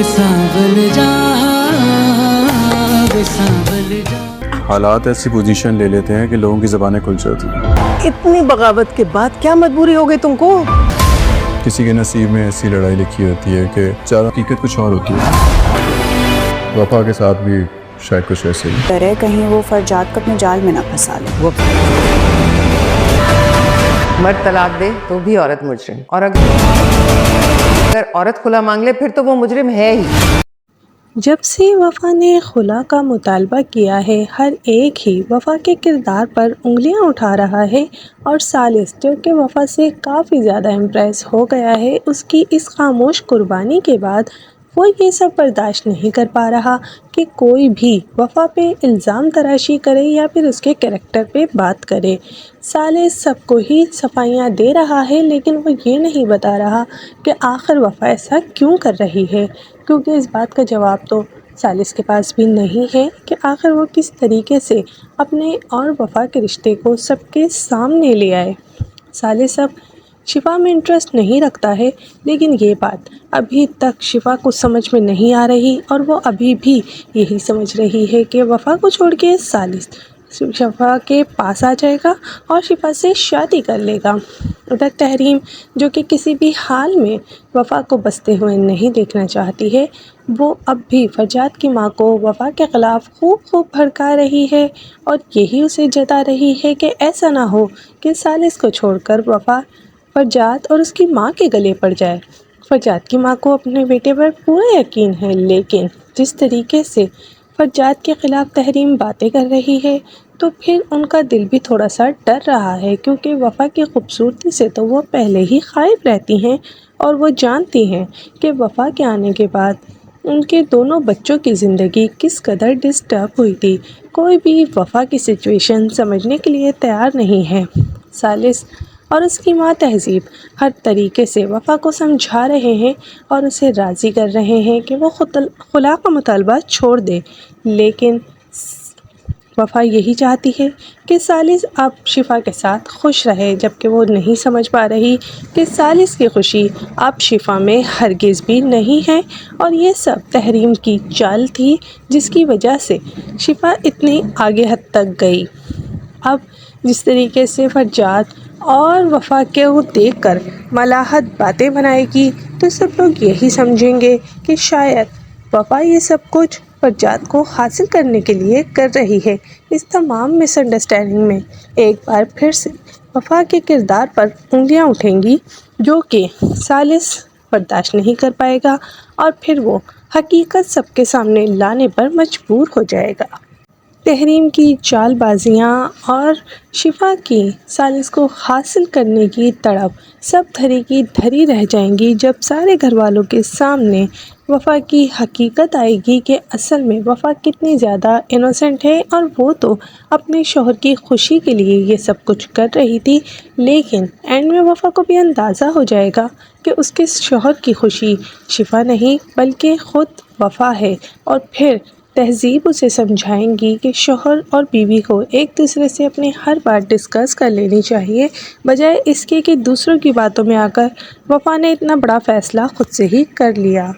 سانبل جا سانبل جا. حالات ایسی پوزیشن لے لیتے ہیں کہ لوگوں کی زبانیں کھل جاتی ہیں. اتنی بغاوت کے بعد کیا مجبوری ہو گئی تم کو؟ کسی کے نصیب میں ایسی لڑائی لکھی ہوتی ہے کہ چار حقیقت کچھ اور ہوتی ہے. وفا کے ساتھ بھی شاید کچھ ایسے ہی. ڈر ہے کہیں وہ فرجاد کو اپنے جال میں نہ پھنسا لے. مرد طلاق دے تو بھی عورت مجرم، اور اگر عورت خلا مانگ لے پھر تو وہ مجرم ہے ہی. جب سے وفا نے خلا کا مطالبہ کیا ہے، ہر ایک ہی وفا کے کردار پر انگلیاں اٹھا رہا ہے، اور ثالث جو کہ وفا سے کافی زیادہ امپریس ہو گیا ہے، اس کی اس خاموش قربانی کے بعد وہ یہ سب برداشت نہیں کر پا رہا کہ کوئی بھی وفا پہ الزام تراشی کرے یا پھر اس کے کریکٹر پہ بات کرے. ثالث سب کو ہی صفائیاں دے رہا ہے، لیکن وہ یہ نہیں بتا رہا کہ آخر وفا ایسا کیوں کر رہی ہے، کیونکہ اس بات کا جواب تو ثالث کے پاس بھی نہیں ہے کہ آخر وہ کس طریقے سے اپنے اور وفا کے رشتے کو سب کے سامنے لے آئے. ثالث اب شفا میں انٹرسٹ نہیں رکھتا ہے، لیکن یہ بات ابھی تک شفا کو سمجھ میں نہیں آ رہی، اور وہ ابھی بھی یہی سمجھ رہی ہے کہ وفا کو چھوڑ کے ثالث شفا کے پاس آ جائے گا اور شفا سے شادی کر لے گا. ادھر تحریم جو کہ کسی بھی حال میں وفا کو بستے ہوئے نہیں دیکھنا چاہتی ہے، وہ اب بھی فرجاد کی ماں کو وفا کے خلاف خوب بھڑکا رہی ہے، اور یہی اسے جتا رہی ہے کہ ایسا نہ ہو کہ ثالث کو چھوڑ کر وفا فرجاد اور اس کی ماں کے گلے پڑ جائے. فرجاد کی ماں کو اپنے بیٹے پر پورا یقین ہے، لیکن جس طریقے سے فرجاد کے خلاف تحریم باتیں کر رہی ہے تو پھر ان کا دل بھی تھوڑا سا ڈر رہا ہے، کیونکہ وفا کی خوبصورتی سے تو وہ پہلے ہی خائف رہتی ہیں، اور وہ جانتی ہیں کہ وفا کے آنے کے بعد ان کے دونوں بچوں کی زندگی کس قدر ڈسٹرب ہوئی تھی. کوئی بھی وفا کی سچویشن سمجھنے کے لیے تیار نہیں ہے. ثالث اور اس کی ماں تہذیب ہر طریقے سے وفا کو سمجھا رہے ہیں اور اسے راضی کر رہے ہیں کہ وہ خلا کا مطالبہ چھوڑ دے، لیکن وفا یہی چاہتی ہے کہ ثالث اب شفا کے ساتھ خوش رہے، جبکہ وہ نہیں سمجھ پا رہی کہ ثالث کی خوشی اب شفا میں ہرگز بھی نہیں ہے، اور یہ سب تحریم کی چال تھی جس کی وجہ سے شفا اتنی آگے حد تک گئی. اب جس طریقے سے فرجاد اور وفا کو دیکھ کر ملاحت باتیں بنائے گی تو سب لوگ یہی سمجھیں گے کہ شاید وفا یہ سب کچھ فرجاد کو حاصل کرنے کے لیے کر رہی ہے. اس تمام مس انڈرسٹینڈنگ میں ایک بار پھر سے وفا کے کردار پر انگلیاں اٹھیں گی، جو کہ ثالث برداشت نہیں کر پائے گا، اور پھر وہ حقیقت سب کے سامنے لانے پر مجبور ہو جائے گا. تحریم کی چال بازیاں اور شفا کی ثالث کو حاصل کرنے کی تڑپ سب دھری کی دھری رہ جائیں گی جب سارے گھر والوں کے سامنے وفا کی حقیقت آئے گی کہ اصل میں وفا کتنی زیادہ انوسنٹ ہے، اور وہ تو اپنے شوہر کی خوشی کے لیے یہ سب کچھ کر رہی تھی. لیکن اینڈ میں وفا کو بھی اندازہ ہو جائے گا کہ اس کے شوہر کی خوشی شفا نہیں بلکہ خود وفا ہے، اور پھر تہذیب اسے سمجھائیں گی کہ شوہر اور بیوی کو ایک دوسرے سے اپنی ہر بات ڈسکس کر لینی چاہیے، بجائے اس کے کہ دوسروں کی باتوں میں آ کر وفا نے اتنا بڑا فیصلہ خود سے ہی کر لیا.